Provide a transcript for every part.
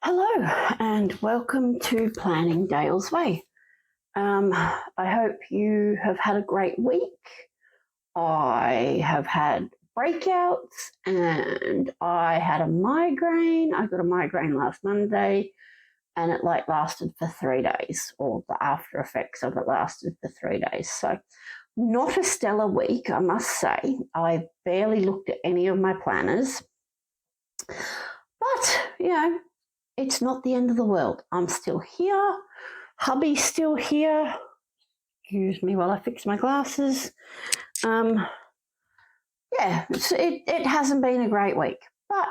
Hello and welcome to Planning Dale's Way. I hope you have had a great week. I have had breakouts and I had a migraine. I got a migraine last Monday and it lasted for 3 days, or the after effects of it lasted for 3 days. So not a stellar week, I must say. I barely looked at any of my planners, but it's not the end of the world. I'm still here. Hubby's still here. Excuse me while I fix my glasses. It hasn't been a great week, but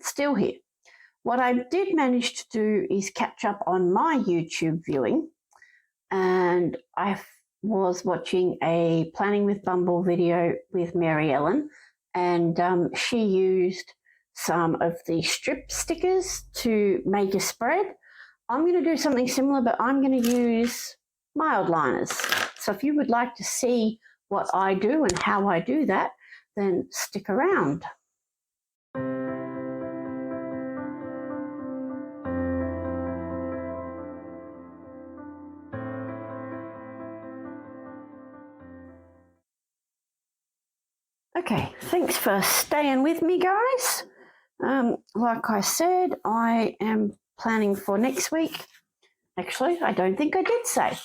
still here. What I did manage to do is catch up on my YouTube viewing, and I was watching a Planning with Bumble video with Mary Ellen, and she used some of the strip stickers to make a spread. I'm going to do something similar, but I'm going to use mild liners. So if you would like to see what I do and how I do that, then stick around. Okay, thanks for staying with me, guys. Like I said, I am planning for next week. Actually, I don't think I did say.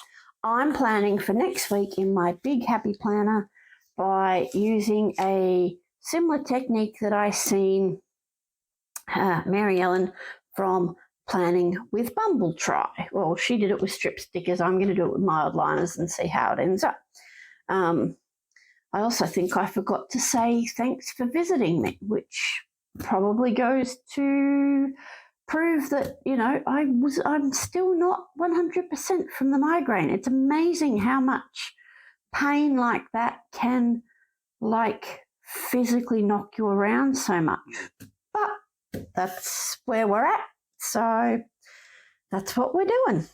I'm planning for next week in my big happy planner by using a similar technique that I seen Mary Ellen from Planning with Bumble try. Well, she did it with strip stickers. I'm going to do it with mild liners and see how it ends up. I also think I forgot to say thanks for visiting me, which probably goes to prove that, I'm still not 100% from the migraine. It's amazing how much pain like that can physically knock you around so much. But that's where we're at. So that's what we're doing.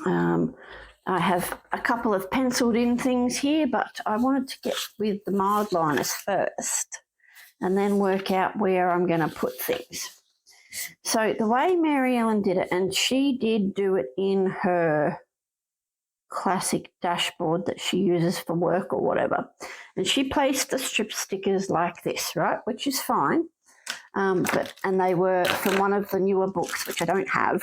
I have a couple of penciled in things here, but I wanted to get with the mild liners first and then work out where I'm going to put things. So the way Mary Ellen did it, and she did do it in her classic dashboard that she uses for work or whatever, and she placed the strip stickers like this, right, which is fine. And they were from one of the newer books, which I don't have.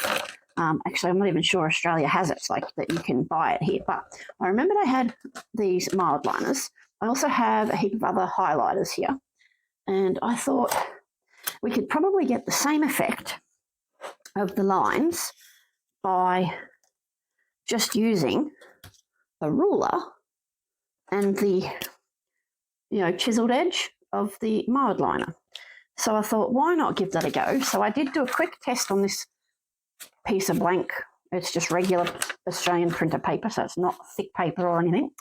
Actually, I'm not even sure Australia has it, that you can buy it here. But I remembered I had these mild liners. I also have a heap of other highlighters here. And I thought we could probably get the same effect of the lines by just using a ruler and the, chiseled edge of the mild liner. So I thought, why not give that a go? So I did do a quick test on this piece of blank. It's just regular Australian printer paper, so it's not thick paper or anything.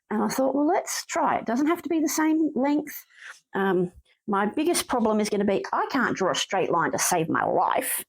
And I thought, well, let's try it. It doesn't have to be the same length. My biggest problem is going to be I can't draw a straight line to save my life.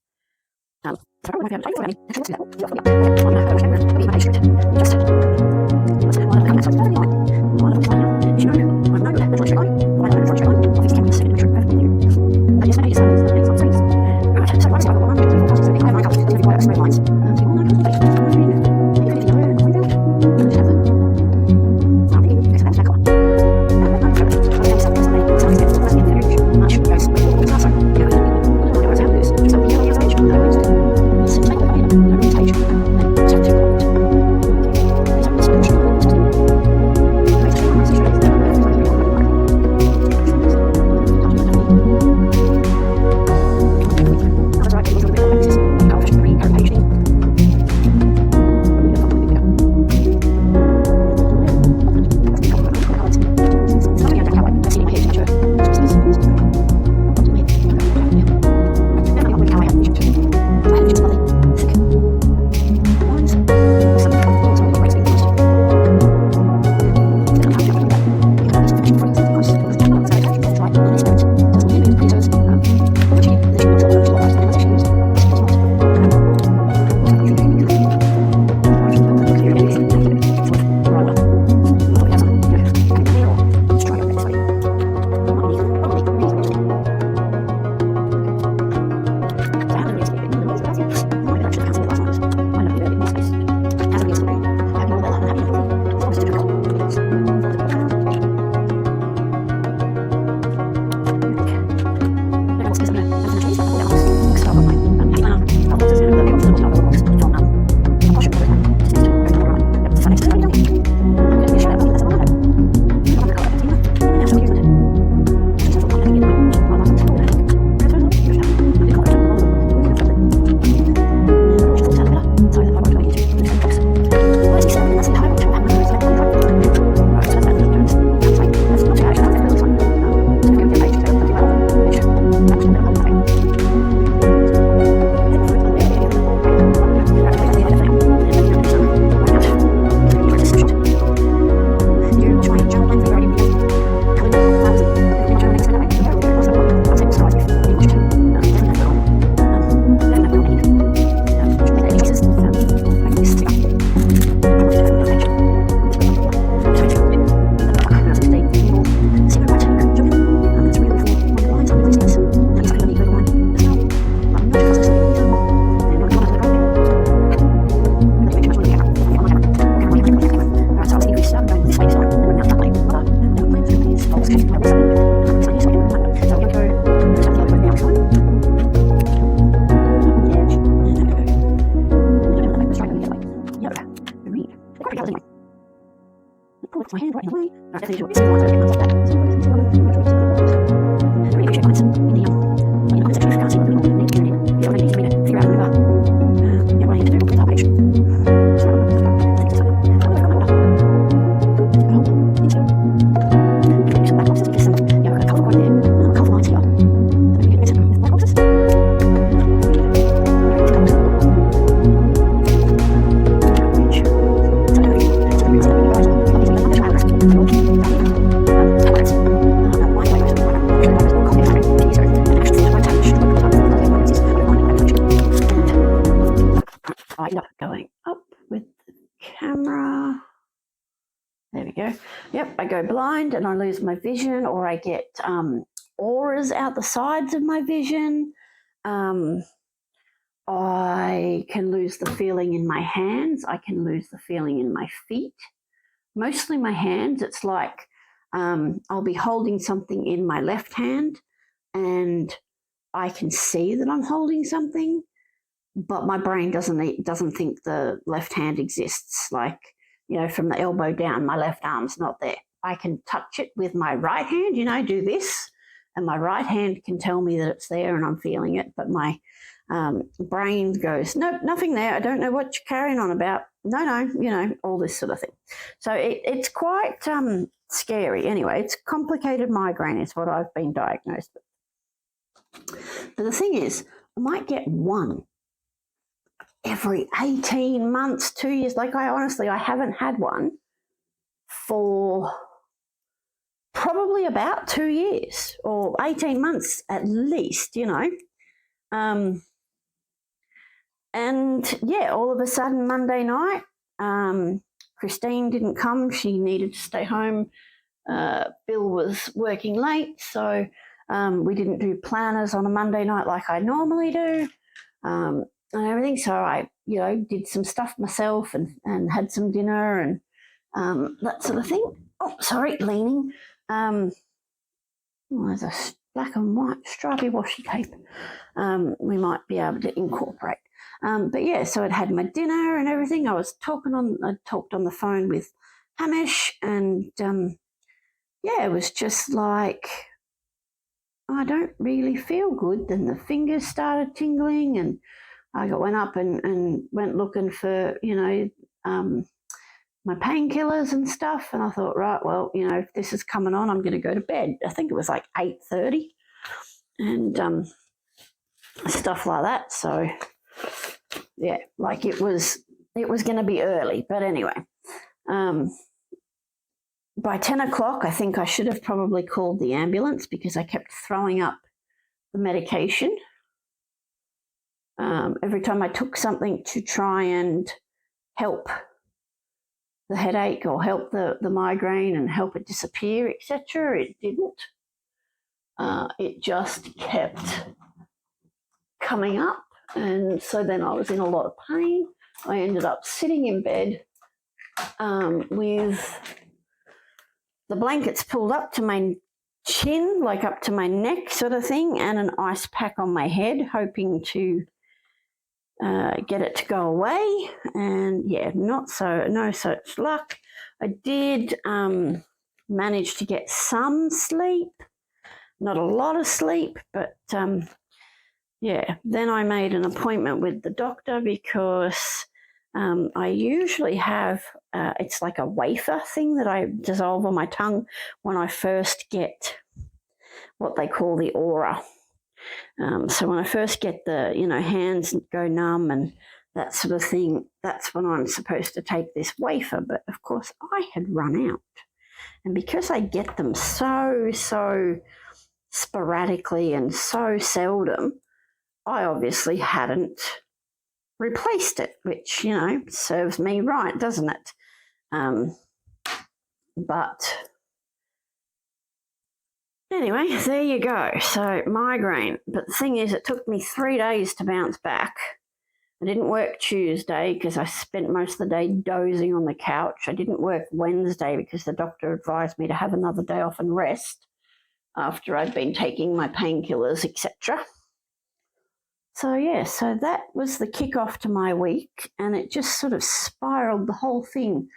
I end up going up with the camera. There we go. Yep, I go blind and I lose my vision, or I get auras out the sides of my vision. I can lose the feeling in my hands. I can lose the feeling in my feet. Mostly my hands. It's like I'll be holding something in my left hand and I can see that I'm holding something, but my brain doesn't think the left hand exists. Like, you know, from the elbow down, my left arm's not there. I can touch it with my right hand, you know, do this, and my right hand can tell me that it's there and I'm feeling it, but my brain goes, nope, nothing there. I don't know what you're carrying on about. No, you know, all this sort of thing. So it's quite scary. Anyway, it's complicated migraine is what I've been diagnosed with. But the thing is, I might get one every 18 months, 2 years. Like I haven't had one for probably about 2 years or 18 months at least, you know. And yeah, all of a sudden Monday night, Christine didn't come. She needed to stay home. Bill was working late, so we didn't do planners on a Monday night like I normally do. And everything. So I, you know, did some stuff myself and had some dinner and that sort of thing. Oh, sorry, leaning. There's a black and white stripy washi tape. We might be able to incorporate. But yeah, so I'd had my dinner and everything. I talked on the phone with Hamish, and yeah, it was just like, I don't really feel good. Then the fingers started tingling, and I went up and went looking for, you know, my painkillers and stuff. And I thought, right, well, you know, if this is coming on, I'm going to go to bed. I think it was like 8:30 and stuff like that. So yeah, like it was going to be early. But anyway, by 10 o'clock, I think I should have probably called the ambulance because I kept throwing up the medication. Every time I took something to try and help the headache or help the migraine and help it disappear, etc., it didn't. It just kept coming up. And so then I was in a lot of pain. I ended up sitting in bed with the blankets pulled up to my chin, like up to my neck sort of thing, and an ice pack on my head, hoping to get it to go away. And yeah, no such luck. I did manage to get some sleep, not a lot of sleep, but yeah, then I made an appointment with the doctor because I usually have, it's like a wafer thing that I dissolve on my tongue when I first get what they call the aura. So when I first get the, you know, hands go numb and that sort of thing, that's when I'm supposed to take this wafer. But of course I had run out. And because I get them so sporadically and so seldom, I obviously hadn't replaced it, which, you know, serves me right, doesn't it? But anyway, there you go. So migraine. But the thing is, it took me 3 days to bounce back. I didn't work Tuesday because I spent most of the day dozing on the couch. I didn't work Wednesday because the doctor advised me to have another day off and rest after I'd been taking my painkillers, etc. So yeah, so that was the kickoff to my week, and it just sort of spiraled the whole thing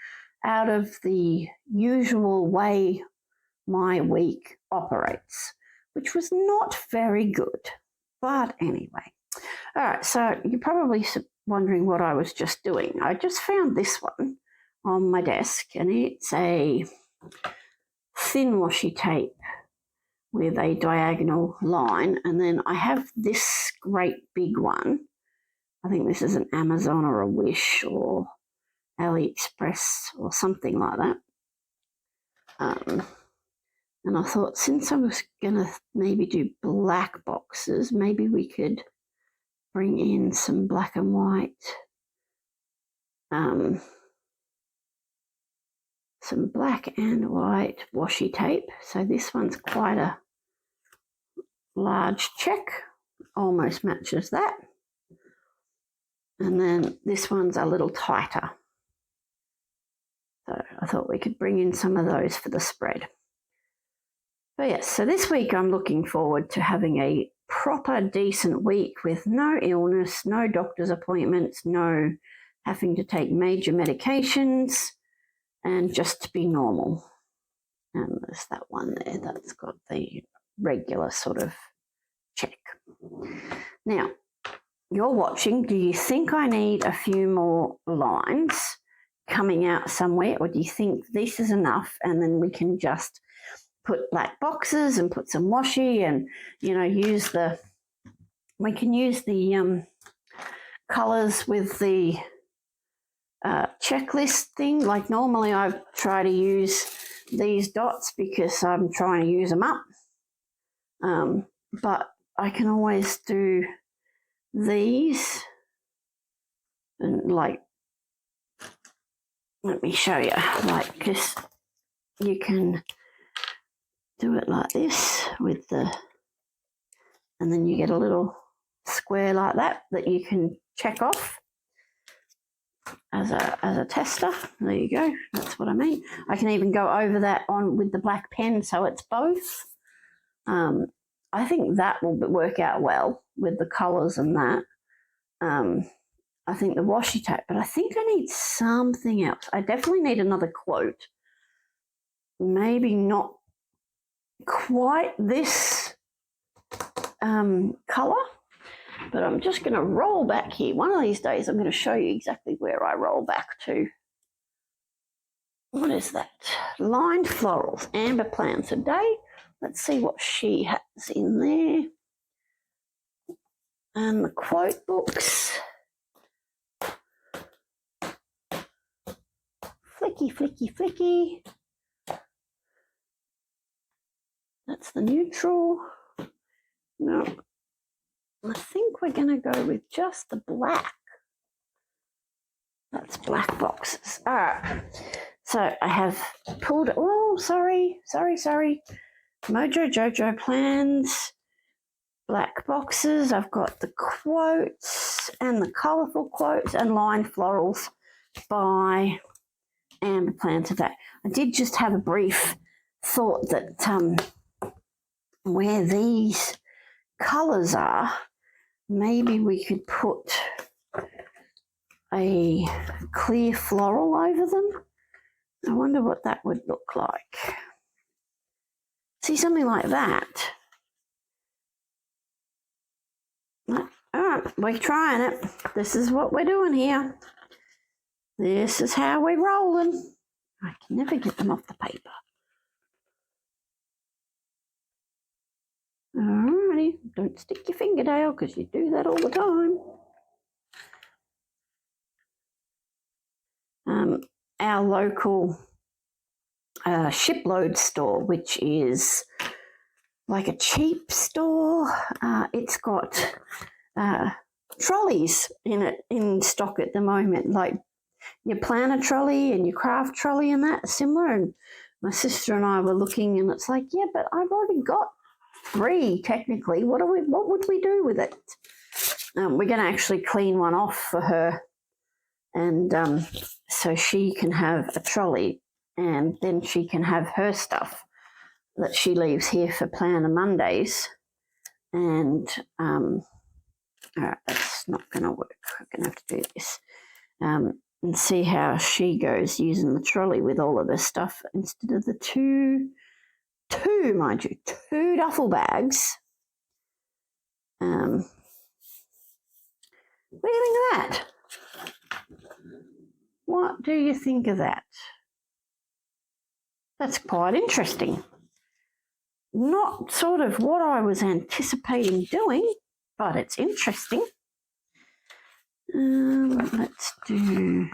out of the usual way my week operates, which was not very good. But anyway, all right, so you're probably wondering what I was just doing. I just found this one on my desk, and it's a thin washi tape with a diagonal line, and then I have this great big one. I think this is an Amazon or a Wish or AliExpress or something like that. And I thought, since I was going to maybe do black boxes, maybe we could bring in some black and white, some black and white washi tape. So this one's quite a large check, almost matches that. And then this one's a little tighter. So I thought we could bring in some of those for the spread. But yes, so this week I'm looking forward to having a proper decent week with no illness, no doctor's appointments, no having to take major medications, and just to be normal. And there's that one there that's got the regular sort of check. Now, you're watching. Do you think I need a few more lines coming out somewhere, or do you think this is enough and then we can just put black boxes and put some washi and, you know, we can use the colours with the checklist thing. Like normally I try to use these dots because I'm trying to use them up, but I can always do these, and like, let me show you, like, because you can do it like this with the, and then you get a little square like that you can check off as a tester. There you go, that's what I mean. I can even go over that on with the black pen, so it's both. I think that will work out well with the colours and that. I think the washi tape, but I think I need something else. I definitely need another quote. Maybe not quite this colour, but I'm just going to roll back here. One of these days I'm going to show you exactly where I roll back to. What is that? Lined florals, amber plants a day. Let's see what she has in there. And the quote books. Flicky, flicky, flicky. That's the neutral. No, I think we're going to go with just the black. That's black boxes. All right. So I have pulled, oh, sorry. Mojo Jojo plans, black boxes. I've got the quotes and the colourful quotes and lined florals by Amber Plants today. I did just have a brief thought that where these colours are, maybe we could put a clear floral over them. I wonder what that would look like. See, something like that. All right, we're trying it. This is what we're doing here. This is how we're rolling. I can never get them off the paper. Alrighty, don't stick your finger down because you do that all the time. Our local shipload store, which is like a cheap store, it's got trolleys in stock at the moment, like your planner trolley and your craft trolley and that, similar. And my sister and I were looking, and it's like, yeah, but I've already got 3 technically. What would we do with it? We're going to actually clean one off for her, and so she can have a trolley, and then she can have her stuff that she leaves here for Planner Mondays. And all right, that's not going to work. I'm going to have to do this and see how she goes using the trolley with all of her stuff instead of the 2 two, mind you, two duffel bags. What do you think of that? What do you think of that? That's quite interesting. Not sort of what I was anticipating doing, but it's interesting. Let's do,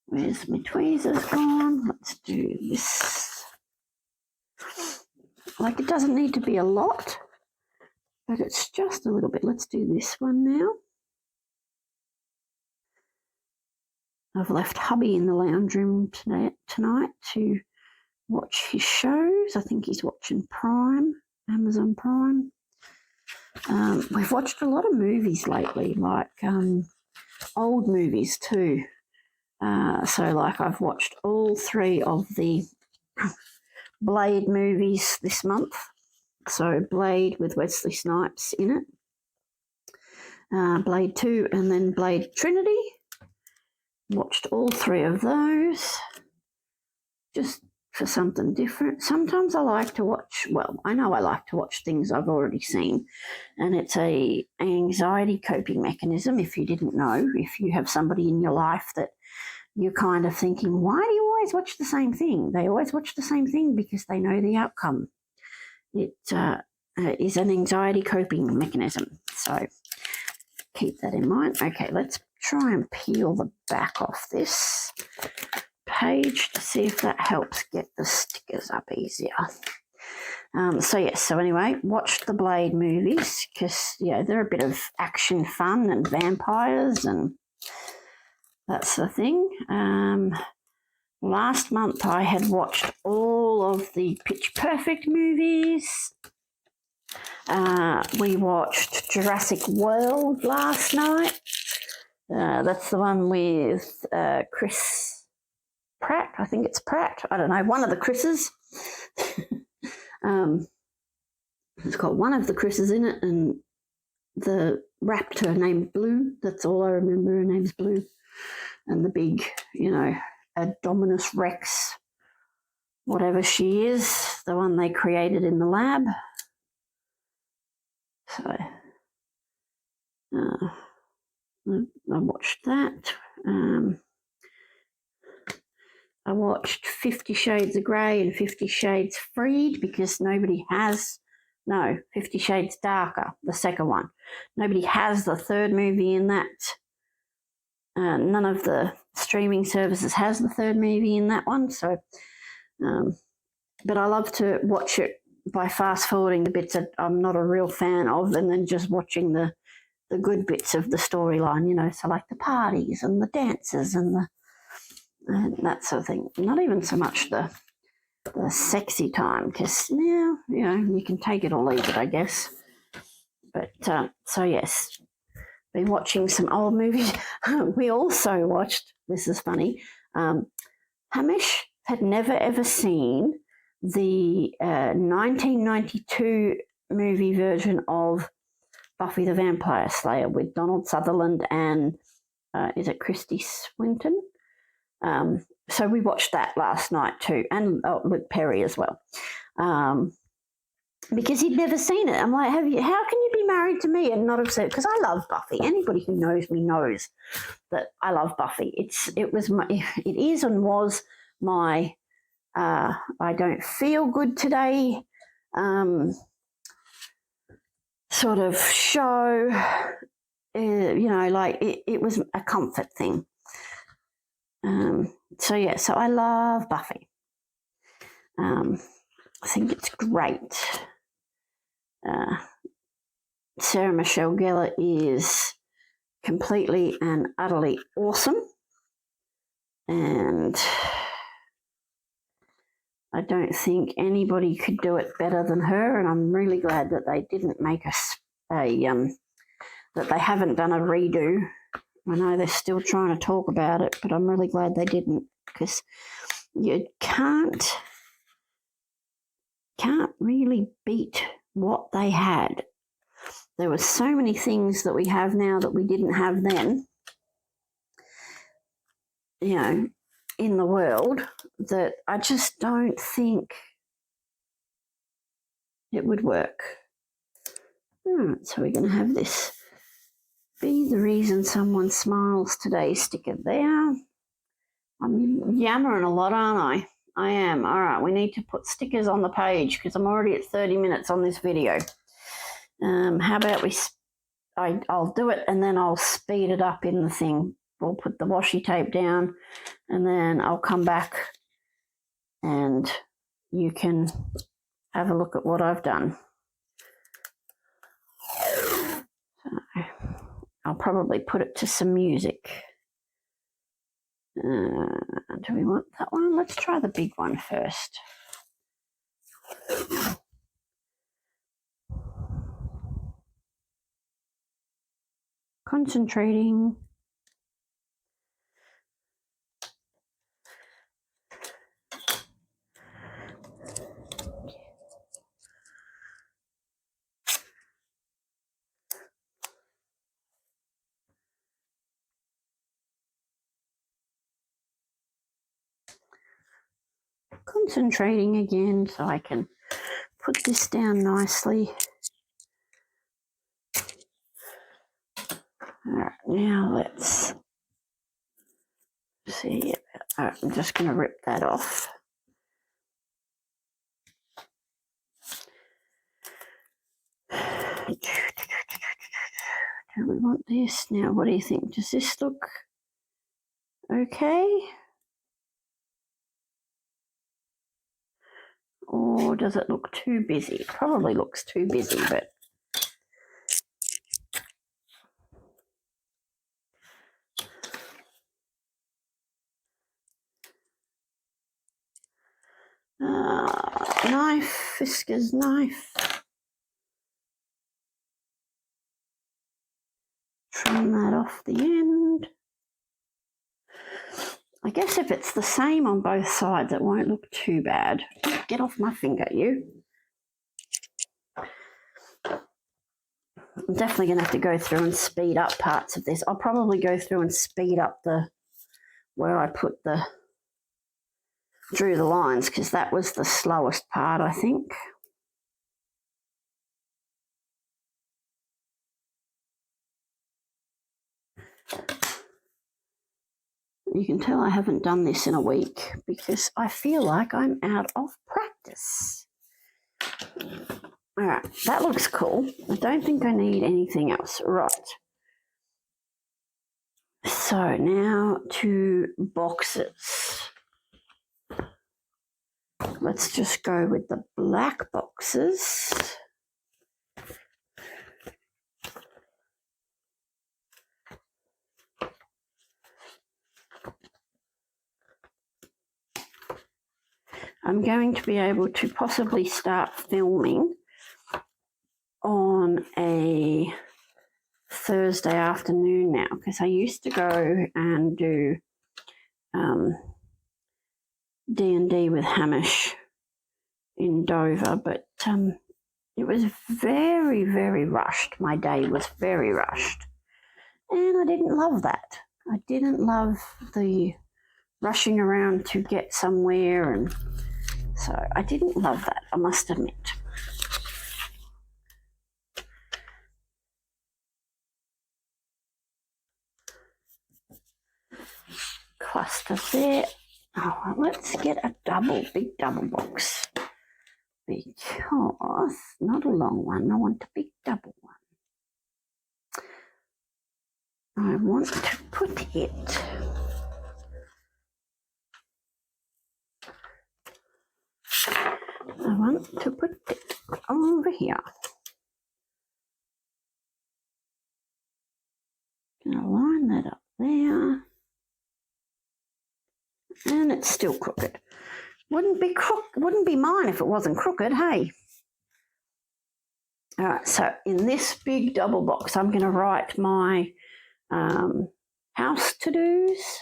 where's my tweezers gone? Let's do this. Like, it doesn't need to be a lot, but it's just a little bit. Let's do this one now. I've left hubby in the lounge room tonight to watch his shows. I think he's watching Prime, Amazon Prime. We've watched a lot of movies lately, like old movies too. So like I've watched all three of the Blade movies this month. So Blade with Wesley Snipes in it, Blade 2 and then Blade Trinity. Watched all three of those just for something different. Sometimes I like to watch, well, I know I like to watch things I've already seen, and it's an anxiety coping mechanism, if you didn't know. If you have somebody in your life that you're kind of thinking, why do you always watch the same thing? They always watch the same thing because they know the outcome. It is an anxiety coping mechanism. So keep that in mind. Okay, let's try and peel the back off this page to see if that helps get the stickers up easier. So anyway, watched the Blade movies because, yeah, they're a bit of action fun and vampires and that's the thing. Last month I had watched all of the Pitch Perfect movies. We watched Jurassic World last night. That's the one with Chris Pratt. I think it's Pratt. I don't know. One of the Chris's. It's got one of the Chris's in it, and the raptor named Blue. That's all I remember. Her name's Blue. And the big, Dominus Rex, whatever she is, the one they created in the lab. So I watched that. I watched 50 Shades of Grey and 50 Shades Freed because 50 Shades Darker, the second one. Nobody has the third movie in that. None of the streaming services has the third movie in that one. So, but I love to watch it by fast forwarding the bits that I'm not a real fan of and then just watching the good bits of the storyline, so like the parties and the dances and that sort of thing. Not even so much the sexy time because now, you can take it or leave it, I guess. But so yes, been watching some old movies. We also watched, this is funny, Hamish had never ever seen the 1992 movie version of Buffy the Vampire Slayer with Donald Sutherland and is it Christy Swinton? So we watched that last night too, and with Perry as well, because he'd never seen it. I'm like, how can you be married to me and not have seen it? Because I love Buffy. Anybody who knows me knows that I love Buffy. It is and was my I don't feel good today sort of show. It was a comfort thing. So I love Buffy. I think it's great. Sarah Michelle Gellar is completely and utterly awesome. And I don't think anybody could do it better than her. And I'm really glad that they didn't make that they haven't done a redo. I know they're still trying to talk about it, but I'm really glad they didn't because you can't really beat what they had. There were so many things that we have now that we didn't have then, in the world, that I just don't think it would work. All right, so we're going to have this Be the Reason Someone Smiles Today sticker there. I'm yammering a lot, aren't I? I am. All right, we need to put stickers on the page because I'm already at 30 minutes on this video. How about I'll do it and then I'll speed it up in the thing. We'll put the washi tape down and then I'll come back and you can have a look at what I've done. So I'll probably put it to some music. Do we want that one? Let's try the big one first. Concentrating. Concentrating again so I can put this down nicely. All right, now let's see. All right, I'm just going to rip that off. Do we want this? Now, what do you think? Does this look okay? Or does it look too busy? It probably looks too busy, but knife, Fisker's knife. Trim that off the end. I guess if it's the same on both sides, it won't look too bad. Get off my finger, you. I'm definitely going to have to go through and speed up parts of this. I'll probably go through and speed up where I drew the lines because that was the slowest part, I think. You can tell I haven't done this in a week because I feel like I'm out of practice. All right, that looks cool. I don't think I need anything else. Right. So now to boxes. Let's just go with the black boxes. I'm going to be able to possibly start filming on a Thursday afternoon now because I used to go and do D&D with Hamish in Dover, but it was very, very rushed. My day was very rushed and I didn't love that. I didn't love the rushing around to get somewhere, and so I didn't love that, I must admit. Cluster there. Oh, let's get a big double box because not a long one. I want a big double one. I want to put it over here. Gonna line that up there. And it's still crooked. Wouldn't be mine if it wasn't crooked, hey? All right, so in this big double box, I'm going to write my house to-dos.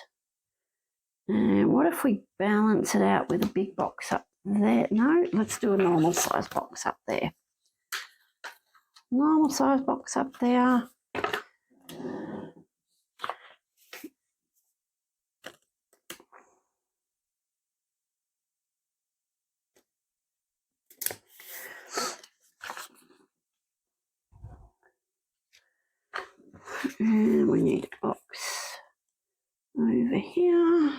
And what if we balance it out with a big box up there? No, let's do a normal size box up there. Normal size box up there. And we need a box over here.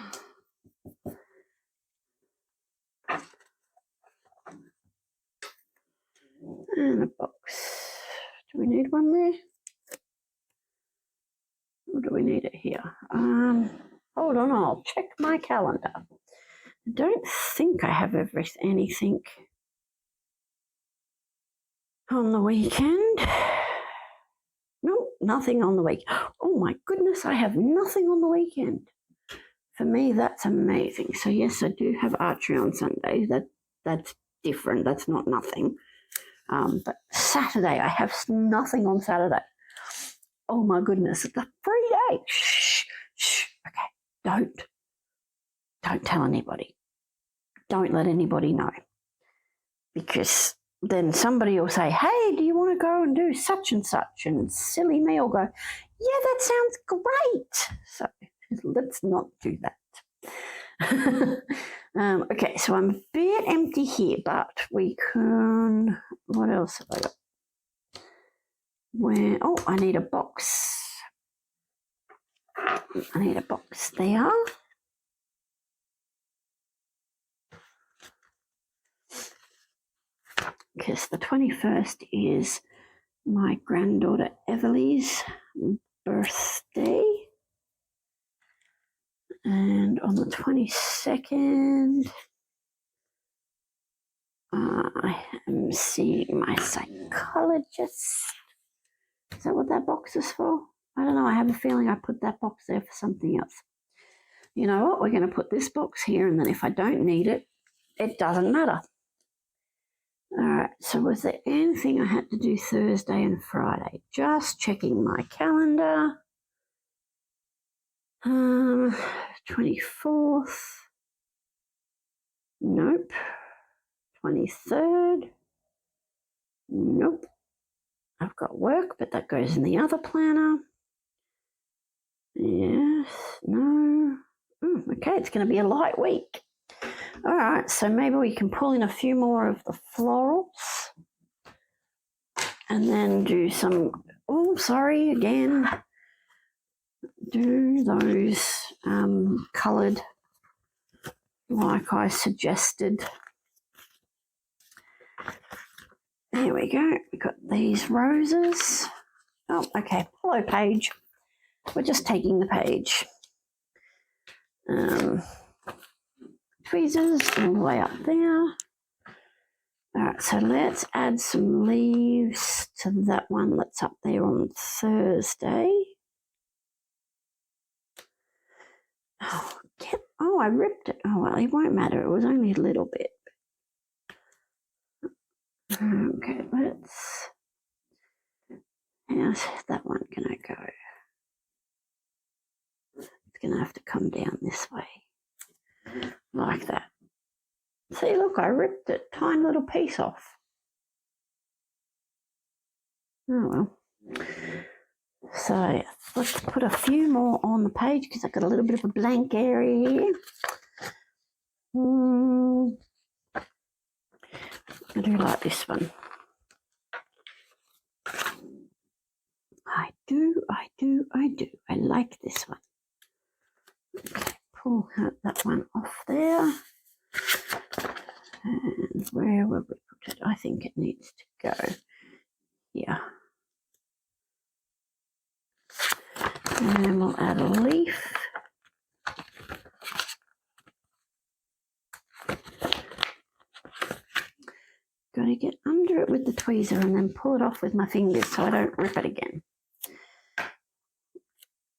And a box. Do we need one there? Or do we need it here? Hold on, I'll check my calendar. I don't think I have anything on the weekend. No, nothing on the week. Oh my goodness, I have nothing on the weekend. For me, that's amazing. So yes, I do have archery on Sunday. That's different. That's not nothing. But Saturday, I have nothing on Saturday. Oh my goodness, it's a free day. Shh. Okay, don't tell anybody. Don't let anybody know. Because then somebody will say, hey, do you want to go and do such and such? And silly me will go, yeah, that sounds great. So let's not do that. Okay, so I'm a bit empty here, but we can, what else have I got? I need a box. I need a box there. Because the 21st is my granddaughter Everly's birthday. And on the 22nd, I am seeing my psychologist. Is that what that box is for? I don't know. I have a feeling I put that box there for something else. You know what? We're going to put this box here, and then if I don't need it, it doesn't matter. All right, so was there anything I had to do Thursday and Friday? Just checking my calendar. 24th. Nope. 23rd. Nope. I've got work, but that goes in the other planner. Yes. No. Okay, it's going to be a light week. All right, so maybe we can pull in a few more of the florals and then do some, again, do those coloured like I suggested. There we go. We've got these roses. Oh, okay. Hello, page. We're just taking the page. Tweezers all the way up there. All right, so let's add some leaves to that one that's up there on Thursday. Oh, I ripped it. Oh, well, it won't matter. It was only a little bit. Okay, how's that one going to go? It's going to have to come down this way, like that. See, look, I ripped it, tiny little piece off. Oh, well. So let's put a few more on the page because I've got a little bit of a blank area here. I do like this one. I do. I like this one. Okay, pull that one off there. And where will we put it? I think it needs to go here. And we'll add a leaf. Got to get under it with the tweezer and then pull it off with my fingers so I don't rip it again.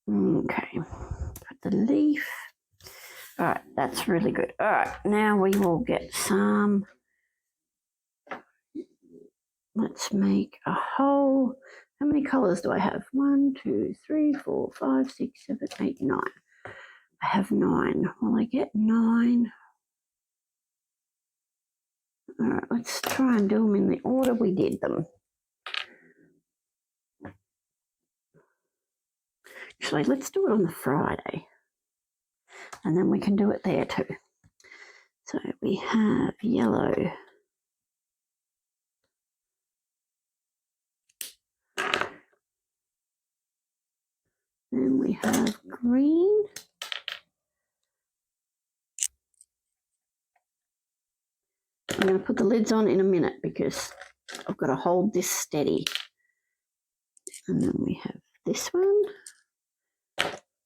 Okay, put the leaf. All right, that's really good. All right, now we will get some. Let's make a whole. How many colours do I have? 1, 2, 3, 4, 5, 6, 7, 8, 9. I have 9. Will I get 9? All right, let's try and do them in the order we did them. Actually, let's do it on the Friday. And then we can do it there too. So we have yellow. Then we have green. I'm going to put the lids on in a minute because I've got to hold this steady. And then we have this one.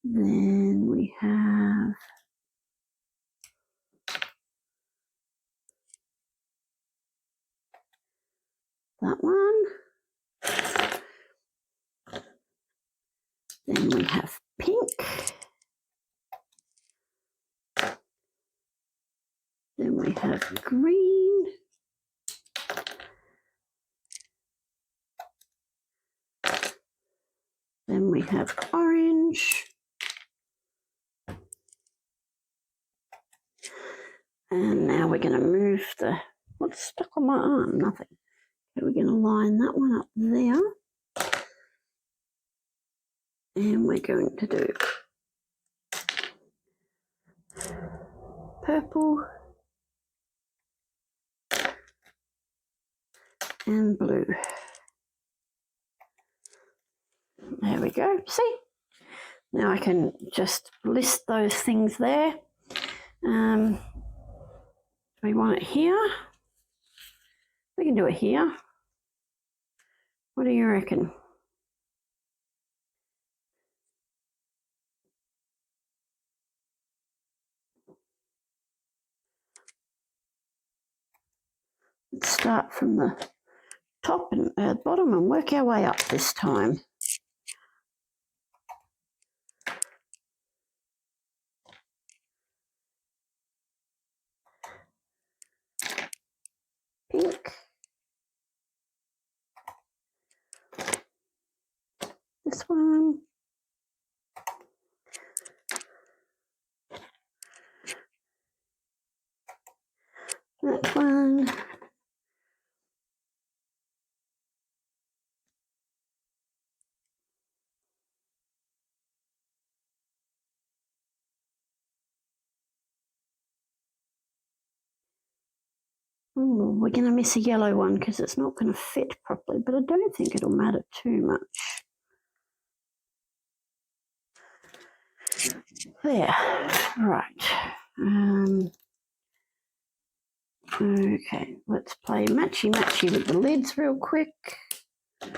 Then we have that one. Then we have pink. Then we have green. Then we have orange. And now we're going to move the, what's stuck on my arm? Nothing. Okay, we're going to line that one up there. And we're going to do purple and blue. There we go. See? Now I can just list those things there. Do we want it here? We can do it here. What do you reckon? Let's start from the top and bottom and work our way up this time. Pink. This one. That one. Oh, we're going to miss a yellow one because it's not going to fit properly, but I don't think it'll matter too much. There, right. Okay, let's play matchy-matchy with the lids real quick. But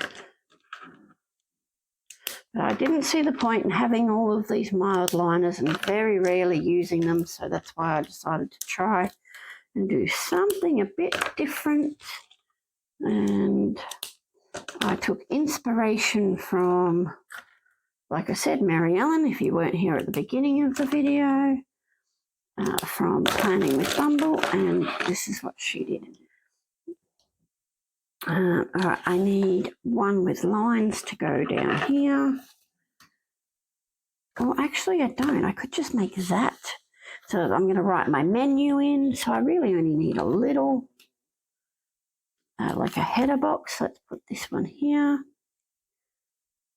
I didn't see the point in having all of these mild liners and very rarely using them, so that's why I decided to try and do something a bit different. And I took inspiration from, like I said, Mary Ellen, if you weren't here at the beginning of the video, from Planning with Bumble, and this is what she did. All right, I need one with lines to go down here. Oh, actually I don't. I could just make that. So I'm going to write my menu in. So I really only need a little, like a header box. Let's put this one here,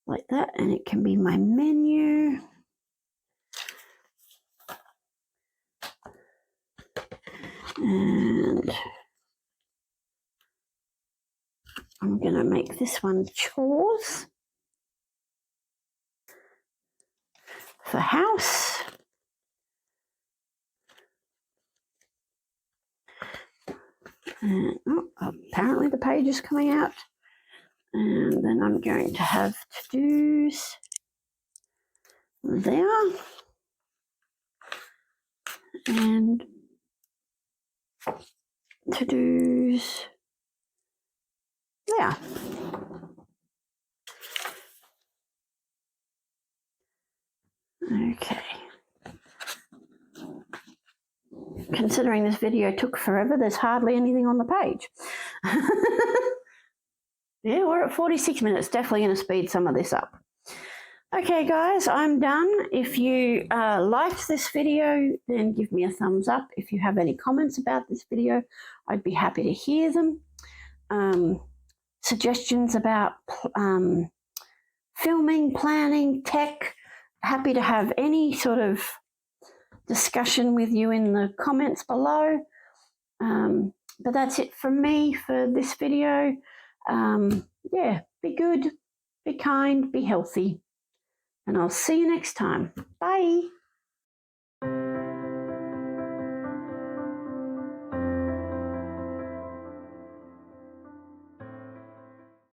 like that, and it can be my menu. And I'm going to make this one chores for house. And oh, apparently the page is coming out. And then I'm going to have to-dos there. And to-dos there. Okay. Considering this video took forever, there's hardly anything on the page. Yeah, we're at 46 minutes. Definitely going to speed some of this up. Okay, guys, I'm done. If you liked this video, then give me a thumbs up. If you have any comments about this video, I'd be happy to hear them. Suggestions about filming, planning, tech. Happy to have any sort of discussion with you in the comments below. But that's it from me for this video. Yeah, be good, be kind, be healthy. and I'll see you next time. Bye.